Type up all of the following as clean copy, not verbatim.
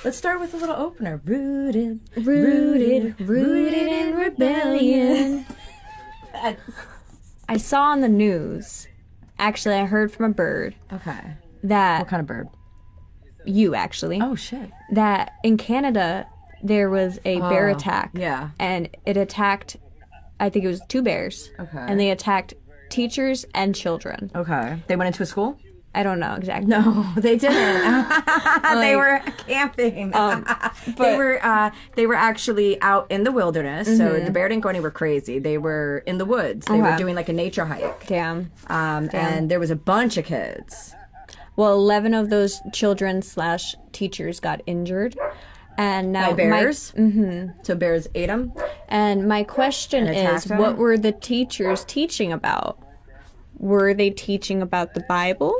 Let's start with a little opener. Rooted in rebellion. I saw on the news, actually I heard from a bird, Okay. that... What kind of bird? You, actually. Oh, shit. That in Canada, there was a bear attack. Yeah. And it attacked, I think it was 2 bears. Okay. And they attacked teachers and children. Okay. They went into a school? I don't know exactly. No, they didn't. They were camping. They were actually out in the wilderness. So the bear didn't go anywhere crazy. They were in the woods. They were doing like a nature hike. Damn. And there was a bunch of kids. Well, 11 of those children / teachers got injured. And now By bears? So bears ate them? And my question is, them? what were the teachers teaching about? Were they teaching about the Bible?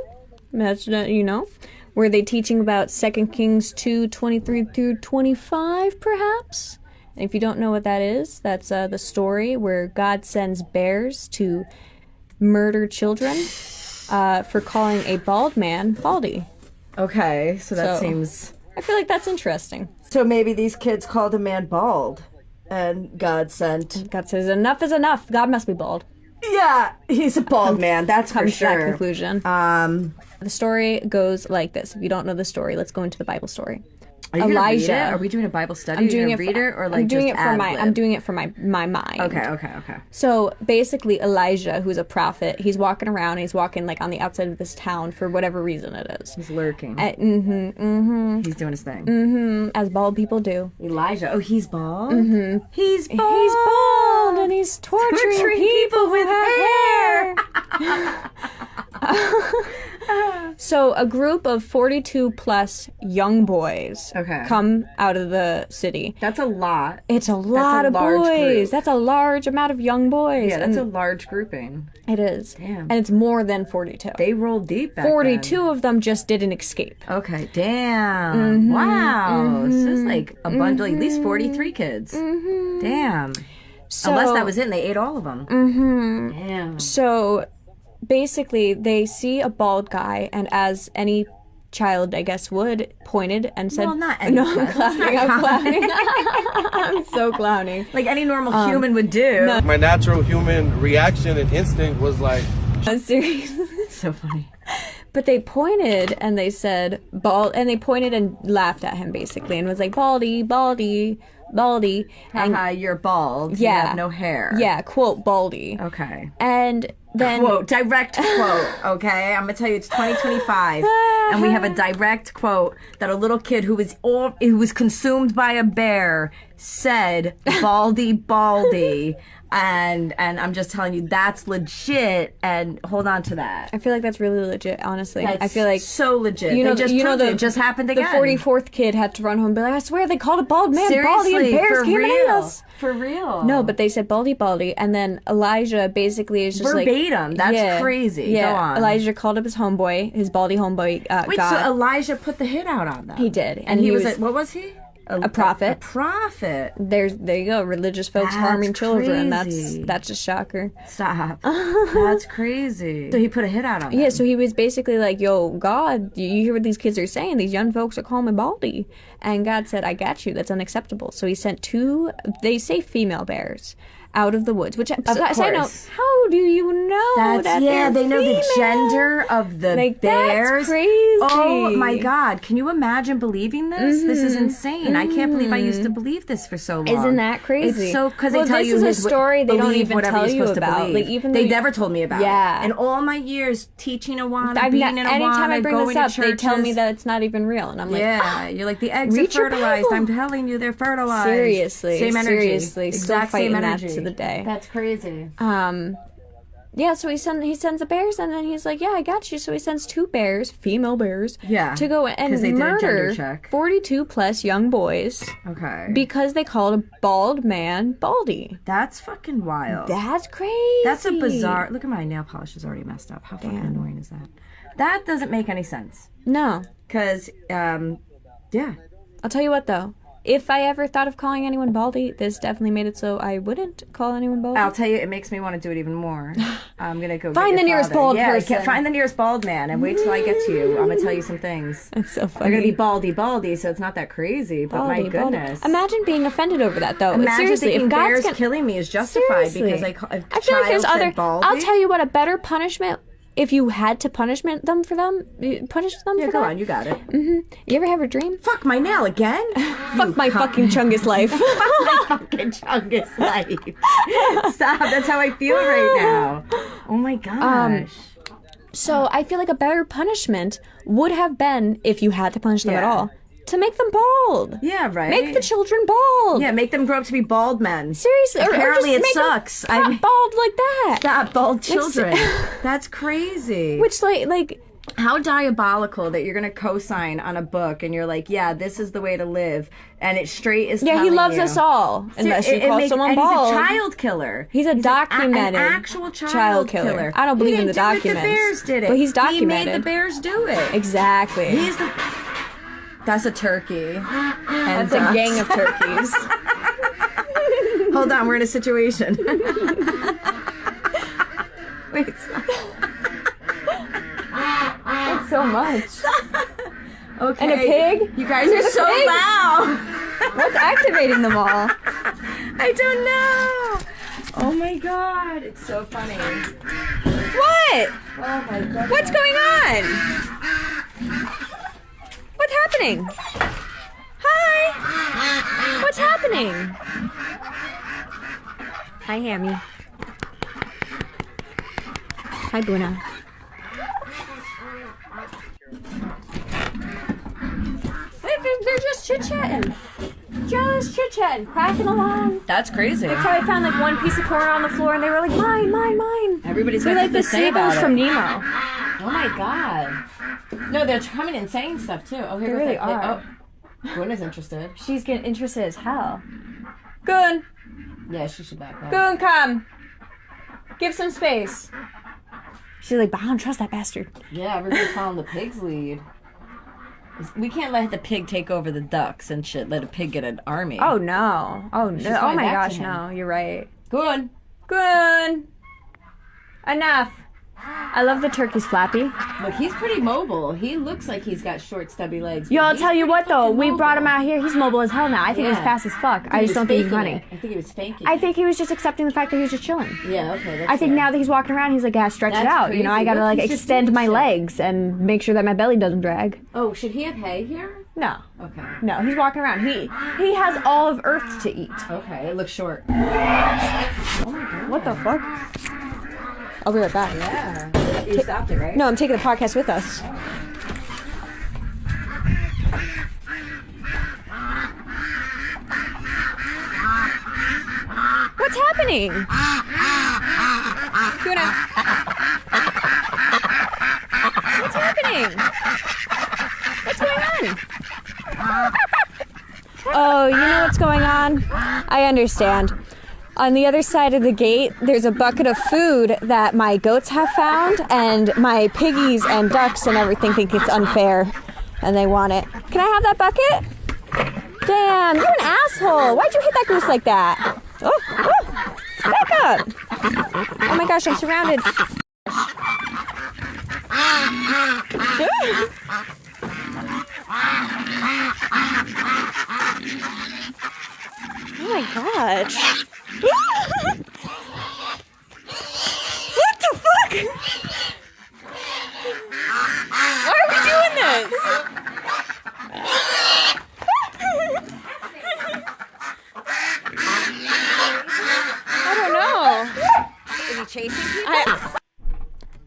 That's, Were they teaching about 2 Kings 2:23 through 25, perhaps? And if you don't know what that is, that's the story where God sends bears to murder children for calling a bald man baldy. Okay, so that seems... I feel like that's interesting. So maybe these kids called a man bald, and God sent... God says, enough is enough. God must be bald. Yeah, he's a bald man, that's for Comes to that sure. conclusion. The story goes like this. If you don't know the story, let's go into the Bible story. Elijah. Are we doing a Bible study? I'm doing it read it, or like I'm doing just it for my. ad-lib? I'm doing it for my mind. Okay. So basically, Elijah, who's a prophet, he's walking around. He's walking like on the outside of this town for whatever reason it is. He's lurking. He's doing his thing. As bald people do. Elijah. Oh, he's bald. He's bald. He's bald and he's torturing people with hair. So a group of 42 plus young boys come out of the city. That's a lot. It's a lot of boys. Group. That's a large amount of young boys. Yeah, that's a large grouping. It is. Damn. And it's more than 42. They rolled deep back 42 then. of them just didn't escape. Okay, damn. Wow. So it's like a bundle, at least 43 kids. Damn. So, unless that was it and they ate all of them. Damn. So basically, they see a bald guy, and as any child, I guess, would, pointed and said... Well, not any No, child. I'm clowning. I'm so clowning. Like any normal human would do. No. My natural human reaction and instinct was like... Seriously. It's so funny. But they pointed and they said, bald, and they pointed and laughed at him, basically, and was like, baldy, baldy, baldy. Haha, you're bald. Yeah. You have no hair. Yeah, quote, baldy. Okay. And then... Quote, direct quote, okay? I'm going to tell you, it's 2025, and we have a direct quote that a little kid who was consumed by a bear said, baldy, baldy. And I'm just telling you, that's legit, and hold on to that. I feel like that's really legit, honestly. That's I feel like... so legit. It just happened again. The 44th kid had to run home and be like, I swear they called a bald man baldy and bears came and ate us. For real. No, but they said baldy, baldy, and then Elijah basically is just verbatim. Like... That's crazy. Yeah. Go on. Elijah called up his homeboy, his baldy homeboy, Wait, God. so Elijah put the hit out on them? He did. And he was like, what was he? A prophet. A prophet. There you go. Religious folks harming children. Crazy. That's a shocker. Stop. That's crazy. So he put a hit out on them. Yeah, so he was basically like, yo, God, you hear what these kids are saying? These young folks are calling me baldy. And God said, I got you. That's unacceptable. So he sent 2, they say female bears, out of the woods. Which, side note, how do you know that they're they know female? the gender of the bears. That's crazy. Oh my God. Can you imagine believing this? This is insane. I can't believe I used to believe this for so long. Isn't that crazy? It's so, because they tell you this is a story they don't even whatever tell you're you supposed about. to believe. Like, even they never told me about Yeah. it. In all my years teaching Awana, anytime I bring going this up, to churches, they tell me that it's not even real. And I'm like, yeah, you're like, the eggs are read your fertilized. Bible. I'm telling you, they're fertilized. Seriously. Same energy. Seriously. Still Exact fighting same that energy. to the day. That's crazy. Yeah, so he sends the bears, and then he's like, yeah, I got you. So he sends 2 bears, female bears, to go and 'cause they did a gender murder check. 42 plus young boys Okay. because they called a bald man baldy. That's fucking wild. That's crazy. That's a bizarre... Look at my nail polish is already messed up. How fucking annoying is that? That doesn't make any sense. No. Because, yeah. I'll tell you what, though. if I ever thought of calling anyone Baldy, this definitely made it so I wouldn't call anyone Baldy. I'll tell you, it makes me want to do it even more. I'm gonna go Find get the your nearest father. bald yeah, person. Find the nearest bald man and wait till I get to you. I'm gonna tell you some things. That's so They're funny. gonna be baldy, so it's not that crazy. But my Baldy, baldy. goodness. Imagine being offended over that, though. Imagine Seriously, thinking if God's bears gonna... killing me is justified Seriously. because a I feel like there's child other. said baldy. I'll tell you what, a better punishment. If you had to punish them for punish them Yeah, for go that. on, you got it. You ever have a dream? Fuck my nail again. Fuck my fucking Chungus life. My fucking Chungus life. Stop. That's how I feel right now. Oh my gosh. So I feel like a better punishment would have been, if you had to punish them at Yeah. all, to make them bald. Yeah, right. Make the children bald. Yeah, make them grow up to be bald men. Seriously. Apparently or it just make sucks. Them not bald like that. Stop bald children. That's crazy. Which like How diabolical that you're gonna co-sign on a book and you're like, yeah, this is the way to live, and it's straight is. yeah, he telling loves you. us all. Unless you It call makes- someone and bald. He's a child killer. He's a documented an actual child killer. I don't believe He in the didn't do it, documents. The bears did it, but he's He made documented. the bears do it. Exactly. He's the. That's a turkey. And That's a gang of turkeys. Hold on, we're in a situation. Wait, stop. That's so much. Okay. And a pig? You guys There's are a so pig? loud. What's activating them all? I don't know. Oh my god, it's so funny. What? Oh my god. What's going on? What's happening? Hi. What's happening? Hi, Hammy. Hi, Buna. They're just chit-chatting. Just chit-chatting, cracking along. That's crazy. So I found like one piece of corn on the floor and they were like, mine, mine, mine. Everybody's They're got like the something to say about seagulls it. from Nemo. Oh my god. No, they're coming and saying stuff too. Oh, here They goes really that kid. are. Oh, Gwen is interested. She's getting interested as hell. Goon, Yeah, she should back up. Goon, come. Give some space. She's like, but I don't trust that bastard. Yeah, everybody's following the pig's lead. We can't let the pig take over the ducks and shit. Let a pig get an army. Oh no. Oh no. Oh going my back to gosh, him. no. You're right. good. Goon. Enough. I love the turkey's flappy. Look, he's pretty mobile. He looks like he's got short, stubby legs. Yo, but I'll he's tell you what though, fucking we brought him mobile. out here. He's mobile as hell now. I think he's Yeah. fast as fuck. I He just was don't think he's faking running. it. I think he was faking. I it. think he was just accepting the fact that he was just chilling. Yeah. Okay. That's I think fair. now that he's walking around, he's like, yeah, stretch it That's out. You know, I crazy. gotta Look, like he's just extend doing my shit. legs and make sure that my belly doesn't drag. Oh, should he have hay here? No. Okay. No, he's walking around. He has all of Earth to eat. Okay. It looks short. Oh my god. What the fuck? I'll be right back. Yeah. You stopped it, right? No, I'm taking the podcast with us. What's happening? Tuna. What's happening? What's going on? Oh, you know what's going on? I understand. On the other side of the gate, there's a bucket of food that my goats have found, and my piggies and ducks and everything think it's unfair, and they want it. Can I have that bucket? Damn, you're an asshole. Why'd you hit that goose like that? Oh, back up. Oh my gosh, I'm surrounded. Oh my gosh. What the fuck? Why are we doing this? I don't know. Is he chasing people?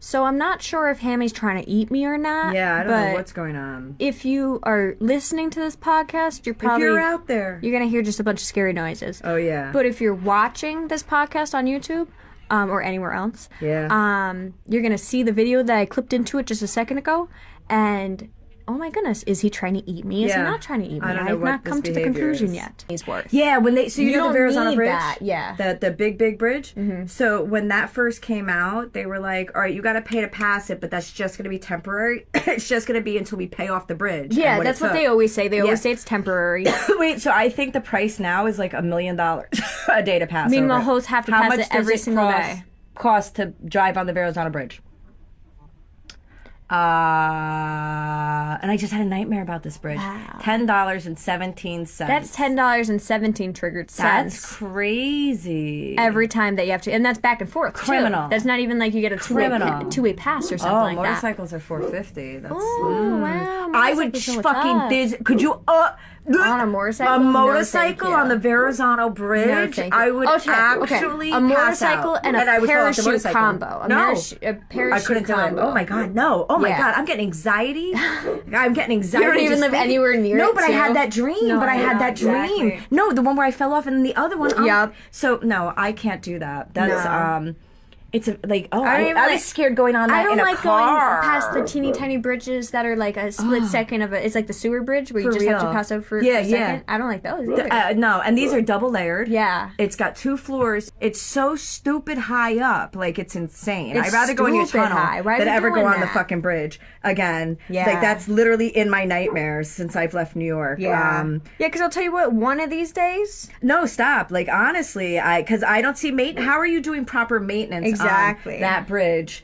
So I'm not sure if Hammy's trying to eat me or not. Yeah, I don't but know what's going on. if you are listening to this podcast, you're probably If you're out there. you're gonna hear just a bunch of scary noises. Oh yeah. But if you're watching this podcast on YouTube, or anywhere else, Yeah. you're gonna see the video that I clipped into it just a second ago, and oh my goodness, is he trying to eat me? Is he Yeah. not trying to eat me? I don't know I've what not this come to the behavior conclusion is. yet. He's worth. Yeah, when they so you know don't the Verrazano need Bridge, that, yeah. the big bridge. So when that first came out, they were like, "All right, you got to pay to pass it, but that's just going to be temporary. It's just going to be until we pay off the bridge." Yeah, And that's it what took. they always say. They Yeah. always say it's temporary. Wait, so I think the price now is like $1 million a day to pass. Meanwhile, over. hosts have to How pass much it does every it single cost, day. Cost to drive on the Verrazano Bridge? And I just had a nightmare about this bridge. Wow. $10.17. That's $10.17 triggered That's cents. crazy. Every time that you have to, and that's back and forth. too. Criminal. That's not even like you get a Criminal. two-way pass or something Oh, like that. motorcycles are $450. That's Oh, wow. I would Motorcycles are what's fucking up. could you On a motorcycle? a No, motorcycle thank you. on the Verrazano Bridge? No, thank you. I would Okay, actually a pass motorcycle out. and a I would fall off the parachute motorcycle. combo. A No. a parachute I couldn't do it. combo. Oh my god, no! Oh my Yeah. god, I'm getting anxiety. I'm getting anxiety. You don't even just live thinking- anywhere near No, it, but I had too. that dream. No, but I had yeah, that dream. exactly. No, the one where I fell off, and then the other one. Yup. So no, I can't do that. That's No. It's like don't I even was like- scared going on that I don't in a like car. going past the teeny tiny bridges that are like a split second of it. It's like the sewer bridge where you For just have to real. pass over for Yeah, a second. yeah. I don't like those either. No, and these are double layered. Yeah. It's got 2 floors. It's so stupid high up. Like, it's insane. It's I'd rather go in your stupid tunnel high. Why are than we ever go doing on the that? fucking bridge again. Yeah. Like, that's literally in my nightmares since I've left New York. Yeah, because I'll tell you what, one of these days, No, stop. Like, honestly, because I don't see how are you doing proper maintenance Exactly. on that bridge?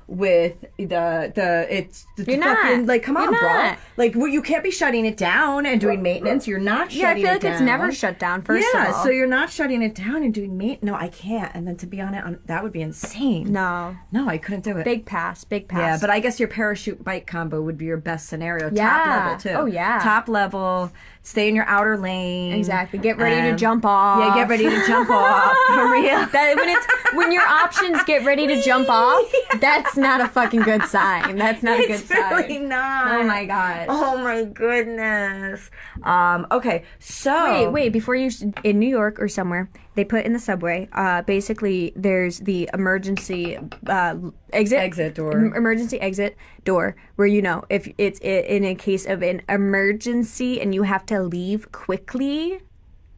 With it's You're not. fucking, like, come on, You're bro. not. Like, you can't be shutting it down and doing maintenance. You're not shutting it down. yeah, I feel like it's never shut down. First Yeah, of all, so you're not shutting it down and doing maintenance. No, I can't. And then to be on it, that would be insane. no No, I couldn't do it. big pass. Yeah, but I guess your parachute bike combo would be your best scenario. Top Yeah. level, too. Oh, yeah. Top level, stay in your outer lane. exactly. Get ready to Um, jump off. Yeah, get ready to jump off. For real. When your options get ready to jump off, that's not a fucking good sign. That's not a good It's sign. really not. Oh my gosh. Oh my goodness. Okay, so Wait, before you, in New York or somewhere, they put in the subway, basically there's the emergency Exit door. emergency exit door, where, you know, if it's in a case of an emergency and you have to leave quickly,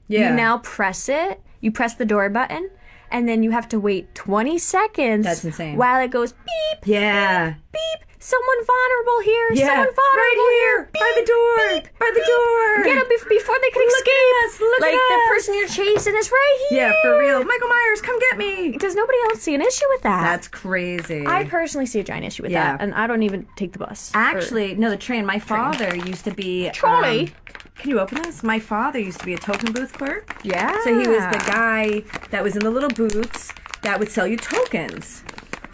Yeah. you now press it, you press the door button, and then you have to wait 20 seconds. That's insane. While it goes beep, Yeah. beep, someone vulnerable here, Yeah. someone vulnerable Right here. Beep, By the door. beep, By the door. Get up before they can Look escape. at us. Look like at the us. person you're chasing is right here. Yeah, for real. Michael Myers, come get me. Does nobody else see an issue with that? That's crazy. I personally see a giant issue with Yeah. that, and I don't even take the bus. Actually, no, the train. My father used to be Trolley? can you open this? My father used to be a token booth clerk. Yeah. So he was the guy that was in the little booths that would sell you tokens.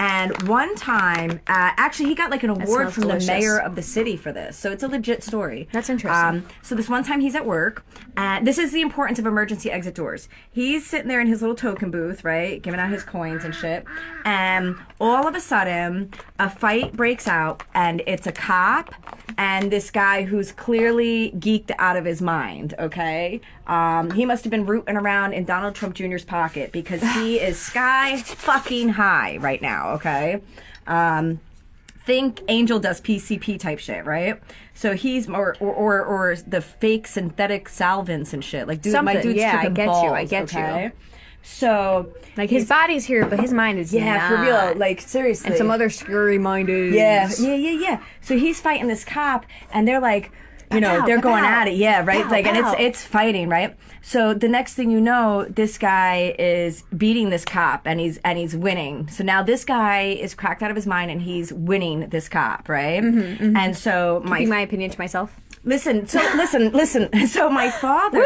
And one time, actually, he got like an award smells from delicious. the mayor of the city for this. So it's a legit story. That's interesting. So this one time he's at work. This is the importance of emergency exit doors. He's sitting there in his little token booth, right, giving out his coins and shit. And all of a sudden, a fight breaks out, and it's a cop and this guy who's clearly geeked out of his mind, okay? He must have been rooting around in Donald Trump Jr.'s pocket because he is sky fucking high right now, okay? Think Angel does PCP type shit, right? So he's or the fake synthetic solvents and shit. Like, dude, my Something. dude's Yeah, I tripping get you, balls, I get you. okay? So Like, his body's here, but his mind is yeah, not. for real, like seriously. And some other scary minded. Yeah. So he's fighting this cop, and they're like, you know, Pow, they're pow, going pow. at it, yeah, right? Pow, Like, and pow. it's fighting, right? So the next thing you know, this guy is beating this cop, and he's winning. So now this guy is cracked out of his mind, and he's winning this cop, right? And so Keeping my opinion to myself. Listen. So my father,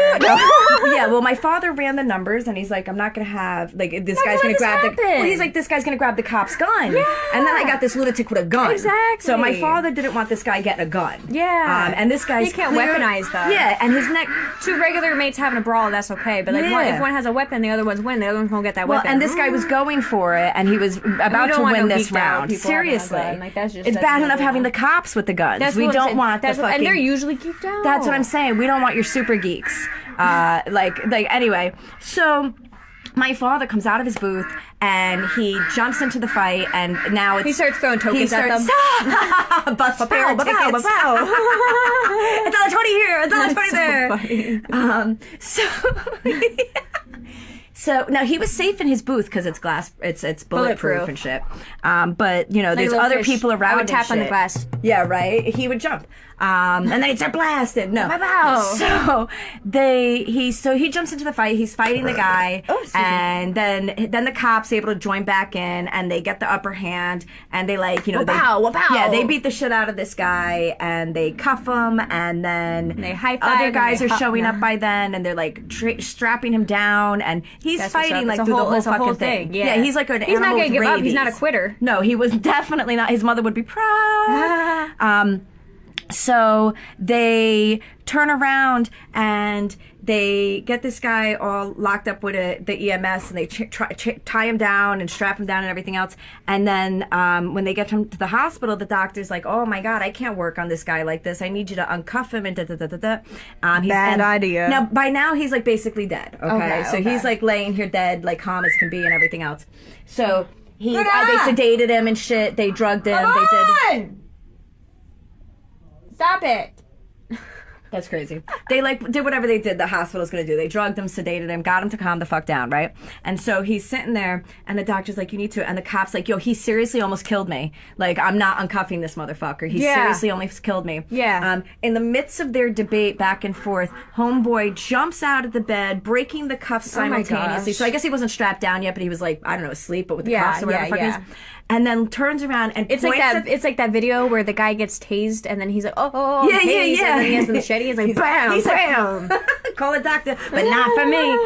my father ran the numbers, and he's like, I'm not gonna have like this guy's why gonna this grab the. happened. Well, he's like, this guy's gonna grab the cop's gun, and then I got this lunatic with a gun. Exactly. So my father didn't want this guy getting a gun. Yeah. and this guy's You can't weaponize that. Yeah, and his neck. Two regular mates having a brawl, that's okay. But like, Yeah. if one has a weapon, the other one's win. The other one's gonna get that Well, weapon. and this guy was going for it, and he was about don't to want win no this geeked out round. people having a Seriously, gun. Like, that's it's bad no enough good. having the cops with the guns. That's We what I'm don't saying. want the That's what- fucking. and they're usually geeked out. That's what I'm saying. We don't want your super geeks. Like anyway. So my father comes out of his booth and he jumps into the fight, and now He starts throwing tokens at them. Bus fare tickets. $1.20 here, $1.20 there. So now he was safe in his booth because it's glass, it's bulletproof and shit. But you know, there's little other fish. people around. I would and tap on the shit. glass. Yeah, right. He would jump, and then he'd start blasting. No, Wow. so he jumps into the fight. He's fighting the guy, and then the cops able to join back in, and they get the upper hand, and they like they beat the shit out of this guy, and they cuff him, and then they high five. Other guys are showing up by then, and they're like strapping him down, and he's fighting like through the whole fucking thing. Yeah, he's like an He's not animal gonna with give up. rabies. He's not a quitter. No, he was definitely not. His mother would be proud. So they turn around and they get this guy all locked up with the EMS, and they tie him down and strap him down and everything else. And then when they get him to the hospital, the doctor's like, "Oh my God, I can't work on this guy like this. I need you to uncuff him and da da da da da." Bad idea. Now by now he's like basically dead. Okay, so he's like laying here dead, like calm as can be and everything else. So they sedated him and shit. They drugged him. They did. Stop it. That's crazy. They did whatever they did the hospital's gonna do. They drugged him, sedated him, got him to calm the fuck down, right? And so he's sitting there, and the doctor's like, "You need to," and the cop's like, "Yo, he seriously almost killed me. Like, I'm not uncuffing this motherfucker. He seriously almost killed me." Yeah. In the midst of their debate back and forth, homeboy jumps out of the bed, breaking the cuffs simultaneously. gosh. So I guess he wasn't strapped down yet, but he was like, I don't know, asleep, but with the Yeah, cuffs or whatever the fuck yeah. it is. And then turns around and It's points like that. at- It's like that video where the guy gets tased and then he's like, "Oh, Yeah, tased," yeah. And then he has the machete. He's like, "Bam, He's like, bam." call a doctor, but not for me.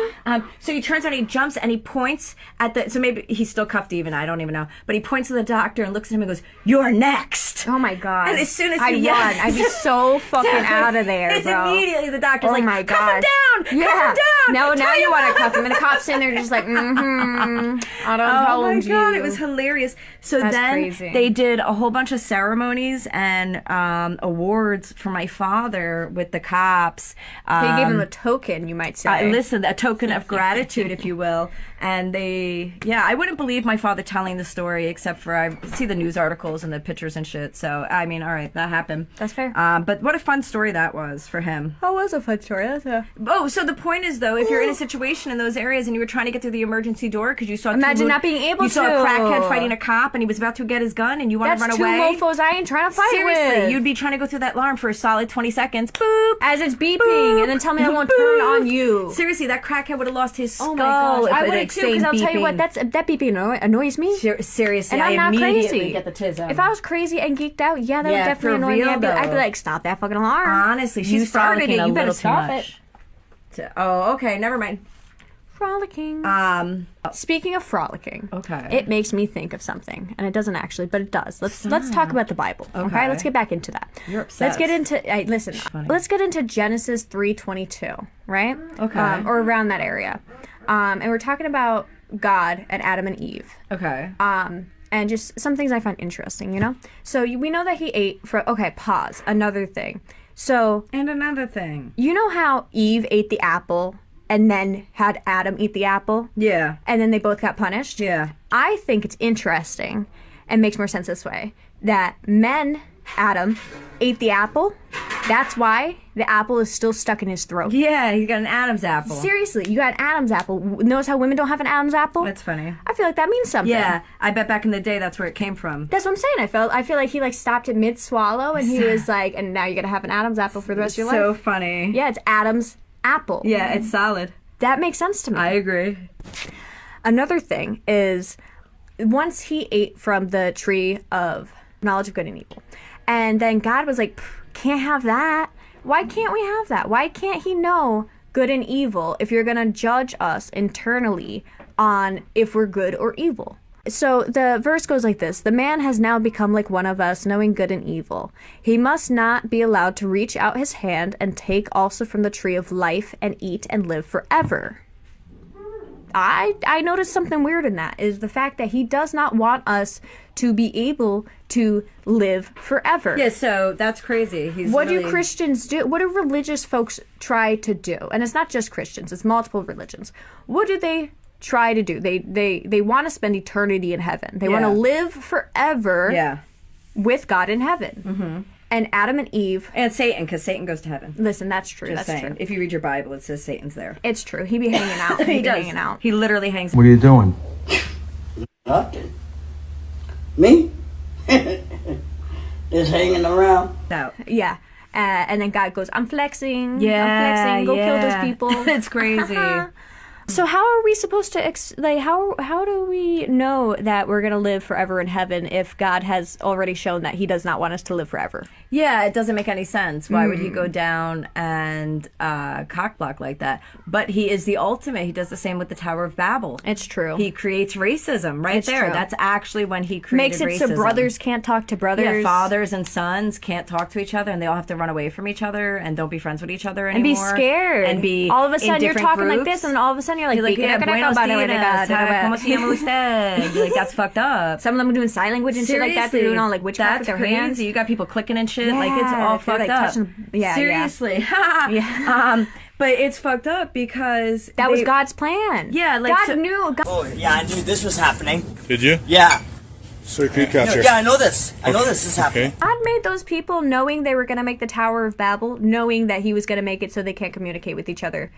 So he turns around, he jumps, and he points at the. So maybe he's still cuffed, even I don't even know. But he points at the doctor and looks at him and goes, "You're next." Oh my God. And as soon as I'd he run, yells- I'd be so fucking out of there, It's bro. immediately the doctor's Oh like, my "Cuff him God. down, Yeah. cuff him down." Now tie you him want up." to cuff him, and the cop's in there just like, I don't Oh my told God, you. it was hilarious. So That's then crazy. they did a whole bunch of ceremonies and awards for my father with the cops. They gave him a token, you might say. Listen, a token of gratitude, if you will. And I wouldn't believe my father telling the story, except for I see the news articles and the pictures and shit. So, I mean, all right, that happened. That's fair. But what a fun story that was for him. That was a fun story. Oh, so the point is, though, if you're in a situation in those areas and you were trying to get through the emergency door because you saw Imagine not being able you saw a to. crackhead fighting a cop and he was about to get his gun and you want That's to run two away. mofos I ain't trying to fight Seriously, with. you'd be trying to go through that alarm for a solid 20 seconds. Boop. As it's beeping, Boop. and then tell me I won't turn on you. Seriously, that crackhead would have lost his skull. Oh my gosh, if I it would had have too. stayed Because I'll tell you what, beeping. that beeping annoys me. Seriously, And I'm I not immediately crazy. get the tism. If I was crazy and geeked out, that would Yeah, definitely for annoy me. real, I'd be though. like, stop that fucking alarm. Honestly, You she's started frolicking it, a you better little too stop much. it. Oh, okay, never mind. Frolicking. Speaking of frolicking, Okay. it makes me think of something, and it doesn't actually, but it does. Let's talk about the Bible. Okay, let's get back into that. You're Let's get obsessed. into listen. Let's get into Genesis 3:22, right? Okay. Or around that area, and we're talking about God and Adam and Eve. Okay. And just some things I find interesting, you know? So we know that he ate from, okay, pause, another thing. So, And another thing. you know how Eve ate the apple and then had Adam eat the apple? Yeah. And then they both got punished? Yeah. I think it's interesting and makes more sense this way that Adam, ate the apple. That's why the apple is still stuck in his throat. Yeah, he got an Adam's apple. Seriously, you got an Adam's apple. Notice how women don't have an Adam's apple? That's funny. I feel like that means something. Yeah, I bet back in the day that's where it came from. That's what I'm saying. I feel like he like stopped at mid swallow and he was like, and now you're gonna have an Adam's apple for the rest of your So life. funny. Yeah, it's Adam's apple. Yeah, it's solid. That makes sense to me. I agree. Another thing is once he ate from the tree of knowledge of good and evil, and then God was like, can't have that. Why can't we have that? Why can't he know good and evil if you're gonna judge us internally on if we're good or evil? So the verse goes like this: the man has now become like one of us, knowing good and evil. He must not be allowed to reach out his hand and take also from the tree of life and eat and live forever. I noticed something weird in that, is the fact that he does not want us to be able to live forever. Yeah, so that's crazy. He's What do really- Christians do? What do religious folks try to do? And it's not just Christians, it's multiple religions. What do they try to do. They want to spend eternity in heaven. They want to Yeah. live forever Yeah. with God in heaven. Mm-hmm. And Adam and Eve. And Satan, because Satan goes to heaven. Listen, that's true. Just that's saying. true. If you read your Bible, it says Satan's there. It's true. He be hanging out. He be does. hanging out. He literally hangs. What are you doing? Nothing. Me? Just hanging around. out. Yeah. And then God goes, I'm flexing. Yeah, I'm flexing. Go kill yeah. those people. It's crazy. So how are we supposed to how do we know that we're going to live forever in heaven if God has already shown that he does not want us to live forever? Yeah, it doesn't make any sense. Why would he go down and cockblock like that? But he is the ultimate. He does the same with the Tower of Babel. It's true. He creates racism right It's there. true. That's actually when he created Makes it so racism. brothers can't talk to brothers. Yeah, fathers and sons can't talk to each other, and they all have to run away from each other and don't be friends with each other and be anymore. scared. And be all of a in sudden you're different talking like groups. this, and all of a sudden you're like, You're like, yeah, buenos dias, ¿cómo se llama usted? You're like, that's fucked up. Some of them are doing sign language and shit like that. They're doing all like witchcraft with That's their crazy. hands. You got people clicking and shit. Like it's Yeah, all they're, fucked like, up. touching- yeah, Seriously. Yeah. But it's fucked up because That was they- God's plan. Yeah, like, God so- knew. God, Oh, yeah, I knew this was happening. Did you? Yeah. So you capture. Yeah, I know this. I know this is happening. Okay. God made those people knowing they were going to make the Tower of Babel, knowing that he was going to make it so they can't communicate with each other.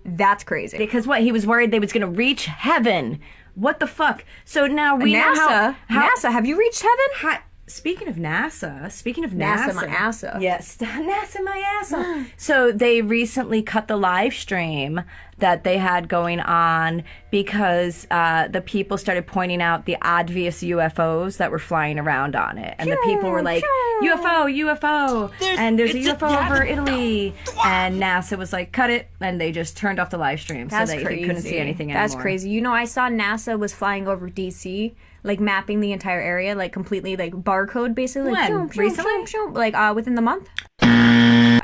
That's crazy. Because what? He was worried they was going to reach heaven. What the fuck? So now we know NASA, how NASA, have you reached heaven? Speaking of NASA, NASA, my assa. Yes, NASA, my assa. So they recently cut the live stream that they had going on because the people started pointing out the obvious UFOs that were flying around on it. And the people were like, UFO, and there's a UFO over Italy. And NASA was like, cut it. And they just turned off the live stream That's so they crazy. couldn't see anything anymore. That's crazy. You know, I saw NASA was flying over DC, like mapping the entire area, like completely, like barcode basically. Like, When? Recently? Like within the month.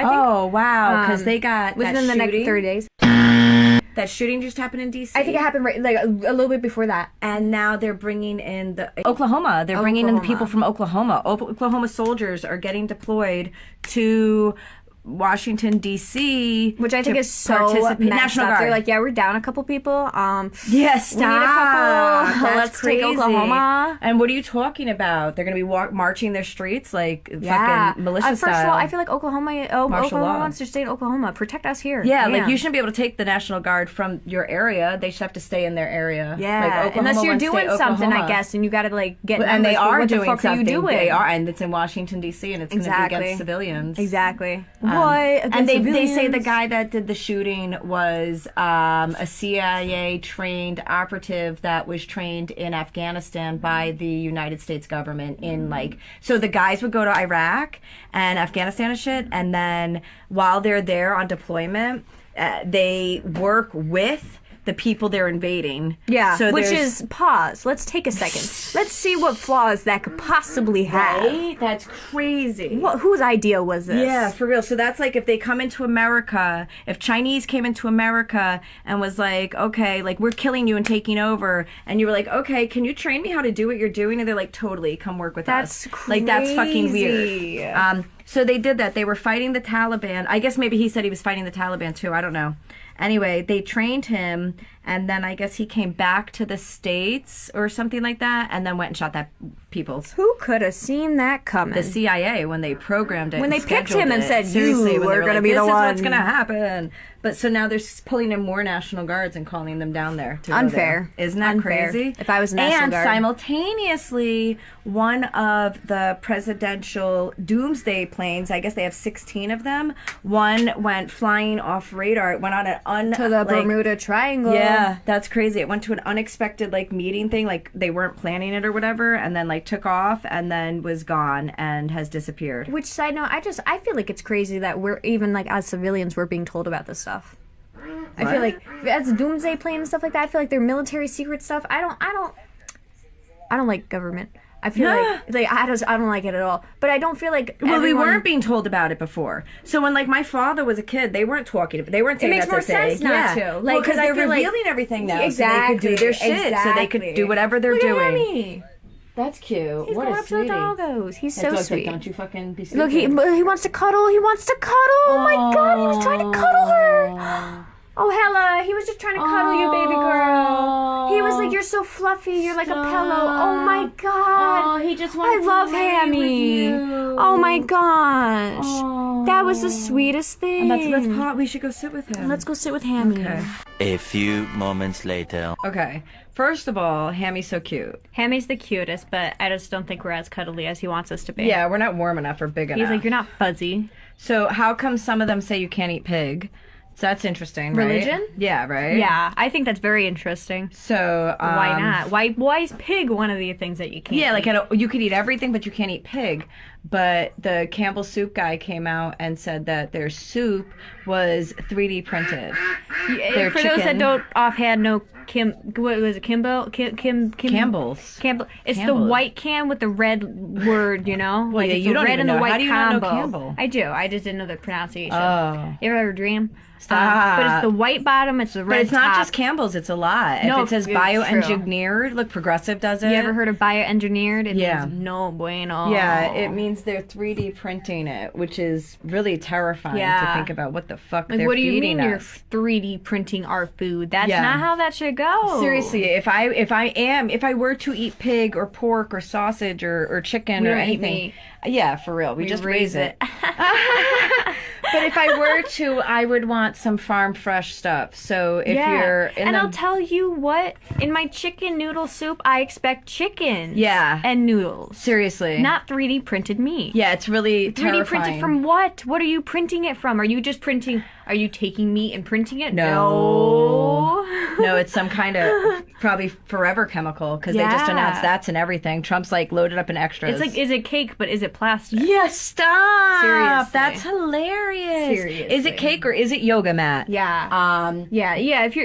Oh, wow. Because they got Within that the next shooting. 30 days. That shooting just happened in D.C. I think it happened right, like a little bit before that. And now they're bringing in the Oklahoma. They're bringing in the people from Oklahoma. Oklahoma soldiers are getting deployed to Washington D.C., Which I think to is so participate- messed National up. Guard. They're like, yeah, we're down a couple people. Yes, we need a stop. couple. That's Let's take crazy. Oklahoma. And what are you talking about? They're going to be marching their streets like Yeah. fucking militia First style. of all, I feel like Oklahoma law. wants to stay in Oklahoma. Protect us here. Yeah, like you shouldn't be able to take the National Guard from your area. They should have to stay in their area. Yeah, like, Oklahoma unless you're wants to stay doing something, I Oklahoma. guess, and you got to like get. And they numbers, but are what doing the fuck something. Are you doing? They are, and it's in Washington D.C. and it's going to be against civilians. Exactly. And they say the civilians? guy that did the shooting was a CIA trained operative that was trained in Afghanistan by the United States government in so the guys would go to Iraq and Afghanistan and shit, and then while they're there on deployment, they work with the people they're invading. Yeah, so which there's- is pause. Let's take a second. Let's see what flaws that could possibly have. right? That's crazy. Whose idea was this? Yeah, for real. So that's like if they come into America, if Chinese came into America and was like, okay, like we're killing you and taking over, and you were like, okay, can you train me how to do what you're doing? And they're like, totally, come work with That's us. Like that's fucking crazy. weird. So they did that. They were fighting the Taliban. I guess maybe he said he was fighting the Taliban too. I don't know. Anyway, they trained him, and then I guess he came back to the States or something like that, and then went and shot that people's. Who could have seen that coming? The CIA when they programmed it, When and they picked scheduled him and it. said, Seriously, "You when they are were gonna like, be the this is what's one." gonna happen. But so now they're pulling in more National Guards and calling them down there. To go Unfair. there. Isn't that Unfair. crazy? If I was a National and Guard. simultaneously, one of the presidential doomsday planes, I guess they have 16 of them. One went flying off radar. It went on an to the Bermuda Triangle. Yeah, that's crazy. It went to an unexpected meeting thing, like they weren't planning it or whatever, and then took off and then was gone and has disappeared. Which side note, I feel like it's crazy that we're even as civilians we're being told about this stuff. I feel like as a doomsday plane and stuff like that. I feel like they're military secret stuff. I don't like government. I feel like I don't like it at all. But I don't feel like Well, we everyone- weren't being told about it before. So when my father was a kid, they weren't talking. They weren't saying makes that's more a thing. sense not to. Well, because I they're feel like- revealing everything now, Exactly. so they could do their shit, so they could do whatever they're Look at doing. Remy. That's cute. He's what going a up to the sweetie. doggos. He's That so dog's like, sweet. don't you fucking be Look, stupid. he wants to cuddle. He wants to cuddle. Oh my God, he was trying to cuddle her. Oh, Hella, he was just trying to cuddle you, baby girl. fluffy. You're like a pillow. Oh my god. Oh, he just I wanted to love lay Hammy. with you. Oh my gosh. Oh. That was the sweetest thing. We should go sit with him. Let's go sit with Hammy. Okay. A few moments later. Okay. First of all, Hammy's so cute. Hammy's the cutest, but I just don't think we're as cuddly as he wants us to be. Yeah, we're not warm enough or big enough. He's like, you're not fuzzy. So how come some of them say you can't eat pig? So that's interesting, right? Religion? Yeah, right? Yeah, I think that's very interesting. So Why not? Why is pig one of the things that you can't Yeah, like eat? you could eat everything, but you can't eat pig. But the Campbell Soup guy came out and said that their soup was 3D printed. Their For those that chicken- don't offhand know, what was it, Kimbo? Campbell's. Campbell. It's the Campbell's. white can with the red word, you know? Like yeah, it's you the don't red even and the know. white How do you not know combo. Campbell? I do. I just didn't know the pronunciation. Oh. You ever have a dream? Stop. But it's the white bottom, it's the red But it's not top. just Campbell's, it's a lot. No, if it says it's bioengineered, look, Progressive does it. You ever heard of bioengineered? It Yeah. means no bueno. Yeah, it means they're 3D printing it, which is really terrifying to Yeah. think about what the fuck Like, they're what do you feeding mean you're us. 3D printing our food? That's Yeah. not how that should go. Seriously, if I were to eat pig or pork or sausage or chicken We or don't eat anything, meat. yeah, for real, we just raise it. it. But if I were to, I would want some farm fresh stuff. So if you're in and the, I'll tell you what, in my chicken noodle soup, I expect chicken. Yeah. And noodles. seriously, Not 3D printed meat. yeah, it's really 3D terrifying. printed from what? What are you printing it from? Are you just printing? Are you taking meat and printing it? No. No, it's some kind of probably forever chemical because they just Yeah. announced that's and everything. Trump's like loaded up in extras. It's like, is it cake, but is it plastic? yeah, stop. Seriously. That's hilarious. Seriously. Is it cake or is it yoga mat? Yeah. Yeah. If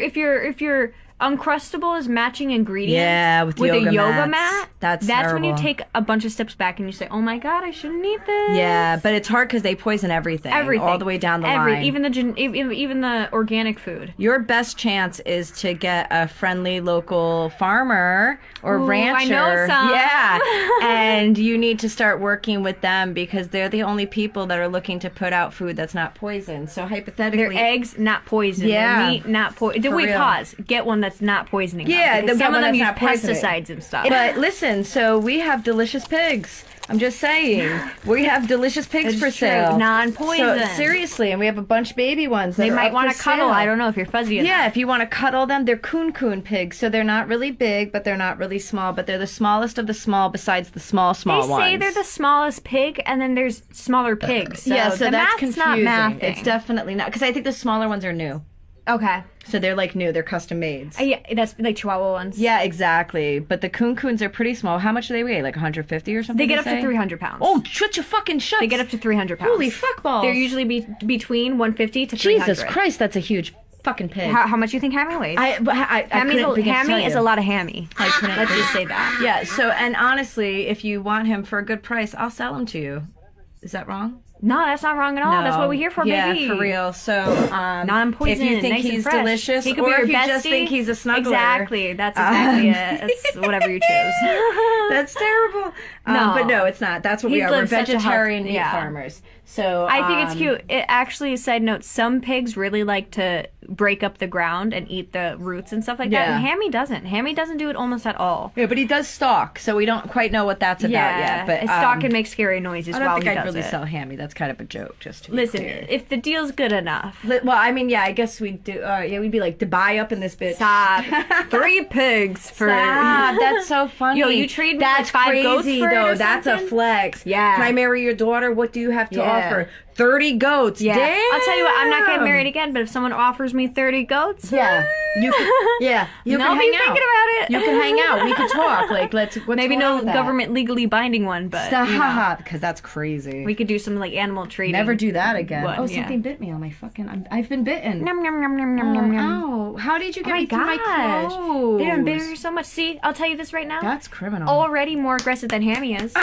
your Uncrustable is matching ingredients Yeah, with a yoga yoga mats. mat. That's when you terrible. take a bunch of steps back and you say, "Oh my god, I shouldn't eat this." Yeah, but it's hard because they poison everything, Everything, all the way down the line. even the organic food. Your best chance is to get a friendly local farmer or Ooh, rancher. I know some. Yeah, and you need to start working with them because they're the only people that are looking to put out food that's not poisoned. So hypothetically, Their eggs not poisoned. Yeah. Their meat not poisoned. Wait, real. pause. Get one that's not poisoning. Yeah, them, the because some one of them that's use not poisoning. pesticides and stuff. But listen, so we have delicious pigs. I'm just saying, we have delicious pigs It's for true. sale, Non-poison. So, seriously, and we have a bunch of baby ones. That they are might up want for to cuddle. sale. I don't know if you're fuzzy enough. Yeah, if you want to cuddle them, they're coon pigs. So they're not really big, but they're not really small. But they're the smallest of the small besides the small They ones. say they're the smallest pig, and then there's smaller pigs. So yeah, so the that's math's confusing. not mathing. It's definitely not because I think the smaller ones are new. Okay. So they're like new. They're custom made. Yeah, that's like Chihuahua ones. Yeah, exactly. But the coons are pretty small. How much do they weigh? Like 150 or something? They get up say? to 300 pounds. Oh, shut your fucking shut. They get up to 300 pounds. Holy fuck balls. They're usually between 150 to 300. Jesus Christ, that's a huge fucking pig. How much do you think Hammy weighs? I couldn't begin to tell Hammy is you. a lot of hammy. Let's just say that. Yeah, so, and honestly, if you want him for a good price, I'll sell him to you. Is that wrong? No, that's not wrong at all. That's what we're here for, yeah, baby. for real. So, Non-poison, if you think nice and he's fresh. delicious, He could or be your if you just bestie. think he's a snuggler. Exactly. That's exactly it. It's whatever you choose. That's terrible. No. But no, it's not. That's what we He's are. We're lived such a vegetarian health- meat yeah. farmers. So I think it's cute. It actually, side note, some pigs really like to break up the ground and eat the roots and stuff like that. Yeah. And Hammy doesn't. Hammy doesn't do it almost at all. Yeah, but he does stalk, so we don't quite know what that's about yet. But it's stalk and make scary noises I don't while think he I'd does really it. sell Hammy. That's kind of a joke, just to be Listen, clear. if the deal's good enough. Well, I mean, yeah, I guess we'd do. Yeah, we'd be like to buy up in this bitch. Stop. 3 pigs for. Stop. That's so funny. Yo, you trade me That's like 5 goats crazy, for it though. or That's a something? flex. Yeah. Can I marry your daughter? What do you have to Yeah. offer? 30 goats. Yeah. Damn. I'll tell you what, I'm not getting married again, but if someone offers me 30 goats. Yeah. You can, yeah. You I'll can be hang thinking out. about it. You can hang out. We could talk. Like, what's Maybe going on no with that? government legally binding one, but you know, Stop, because that's crazy. we could do some like animal trading. Never do that again. What? Oh, Yeah. something bit me on my fucking. I've been bitten. Nom, nom, nom, nom, nom, nom, nom. Ow! How did you Oh get my me through my gosh. clothes? They done bit her so much. See, I'll tell you this right now. That's criminal. Already more aggressive than Hammy is.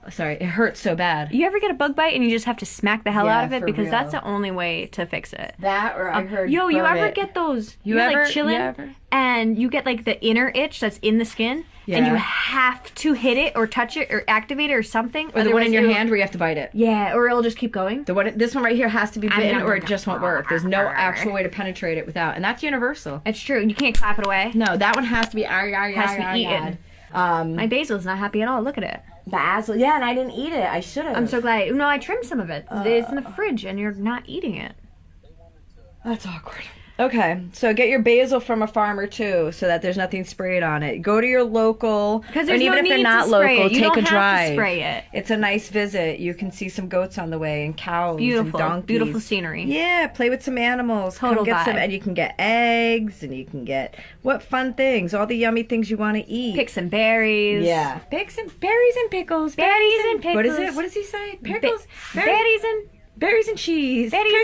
Sorry, it hurts so bad. You ever get a bug bite and you just have to smack the hell Yeah, out of it for because real. that's the only way to fix it. That or I heard. Yo, you burn ever it. get those? You You're ever- like chilling you ever? and you get like the inner itch that's in the skin and you Yeah. have to hit it or touch it or activate it or something. Or the one in otherwise your it'll- hand where you have to bite it. Yeah, or it'll just keep going. This one right here has to be bitten nom, or it nom, just won't work. There's no actual way to penetrate it without, and that's universal. It's true. You can't clap it away. No, that one has to be Has to be eaten. My basil's not happy at all. Look at it. basil. Yeah, and I didn't eat it. I should have. I'm so glad. No, I trimmed some of it. It's in the fridge, and you're not eating it. That's awkward. Okay, so get your basil from a farmer too, so that there's nothing sprayed on it. Go to your local, Because and there's even no if they're need not to spray local, it. You take don't a have drive. to spray it. It's a nice visit. You can see some goats on the way and cows, Beautiful, and donkeys. beautiful scenery. Yeah, play with some animals. Total Come get some, vibe. and you can get eggs, and you can get what fun things, all the yummy things you want to eat. Pick some berries. Yeah, pick some berries and pickles. Berries and pickles. What is it? What does he say? Pickles, Berries and berries and cheese. berries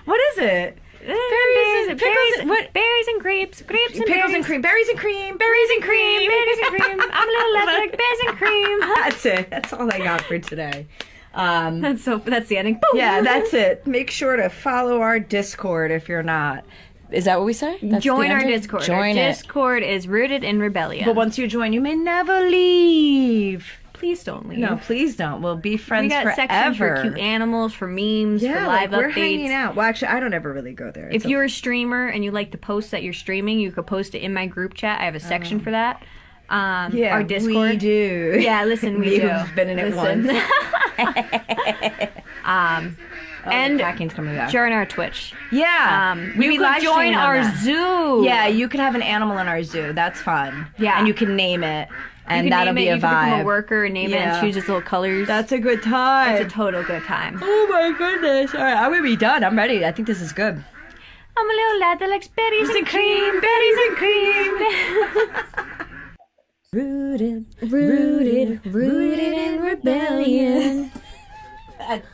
What is it? berries and pickles berries. and- what? Berries and grapes. Grapes and Pickles berries. and cream. Berries and cream. Berries and cream. Berries and cream. I'm a little electric. Berries and cream. That's it. That's all I got for today. That's the ending. Boom. Yeah, that's it. Make sure to follow our Discord if you're not. Is that what we say? That's Join the our ending? Discord. Join Our it. Discord is rooted in rebellion. But once you join, you may never leave. please don't leave. No, please don't. We'll be friends we got forever. sections for cute animals, for memes, yeah, for live like we're updates. hanging out. Well, actually, I don't ever really go there. If you're a streamer and you like to post that you're streaming, you could post it in my group chat. I have a section for that. yeah, our Discord. we do. Yeah, listen, we do. You've been in it Listen. once. And the packing's coming back. join our Twitch. Yeah, we You be could live join streaming on our that. zoo. Yeah, you could have an animal in our zoo. That's fun. Yeah. and you can name it, and You can that'll name be it, a you can become vibe. a worker and name it Yeah. and choose its little colors. That's a good time. It's a total good time. Oh my goodness! All right, I'm gonna be done. I'm ready. I think this is good. I'm a little lad that likes berries and cream, berries and cream. Rooted Rooted in rebellion. That's